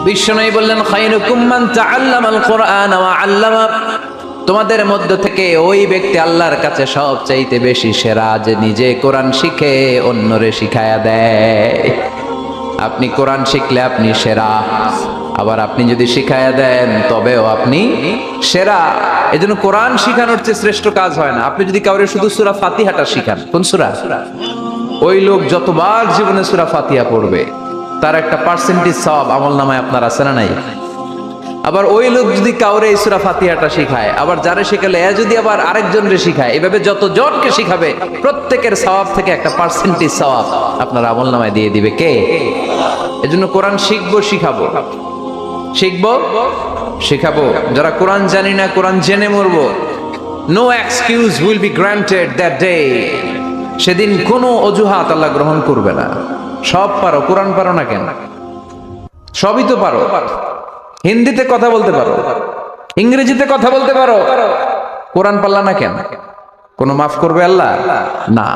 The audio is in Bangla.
বিশ্বনবী বললেন খায়রুকুম মান তাআল্লামাল কুরআন ওয়া আল্লামা, তোমাদের মধ্য থেকে ওই ব্যক্তি আল্লাহর কাছে সবচাইতে বেশি সেরা যে নিজে কোরআন শিখে অন্যরে শিখায়া দেয়। আপনি কোরআন শিখলে আপনি সেরা, আবার আপনি যদি শিখায়া দেন তবেও আপনি সেরা। এজন্য কোরআন শিখানোর চেয়ে শ্রেষ্ঠ কাজ হয় না। আপনি যদি কাউরে শুধু সূরা ফাতিহাটা শিখান, কোন সূরা, ওই লোক যতবার জীবনে সূরা ফাতিহা পড়বে তার একটা পার্সেন্টেজ সওয়াব আমলনামায় আপনার আছে না নাই? আবার ওই লোক যদি কাউরে এই সূরা ফাতিহাটা শিখায়, আবার যারে শিখালে এ যদি আবার আরেকজনরে শিখায়, এভাবে যত জনকে শিখাবে প্রত্যেকের সওয়াব থেকে একটা পার্সেন্টেজ সওয়াব আপনার আমলনামায় দিয়ে দিবে কে? এজন্য কোরআন শিখবো, শিখাবো, শিখবো, শিখাবো। যারা কোরআন জানি না, কোরআন জেনে মরবো। No excuse will be granted that day. সেদিন কোনো অজুহাত আল্লাহ গ্রহণ করবে না। সব পারো, কোরআন পারো না কেন? সবই তো পারো। হিন্দিতে কথা বলতে পারো, ইংরেজিতে কথা বলতে পারো, কোরআন পারলা না কেন? কোনো মাফ করবে আল্লাহ? না।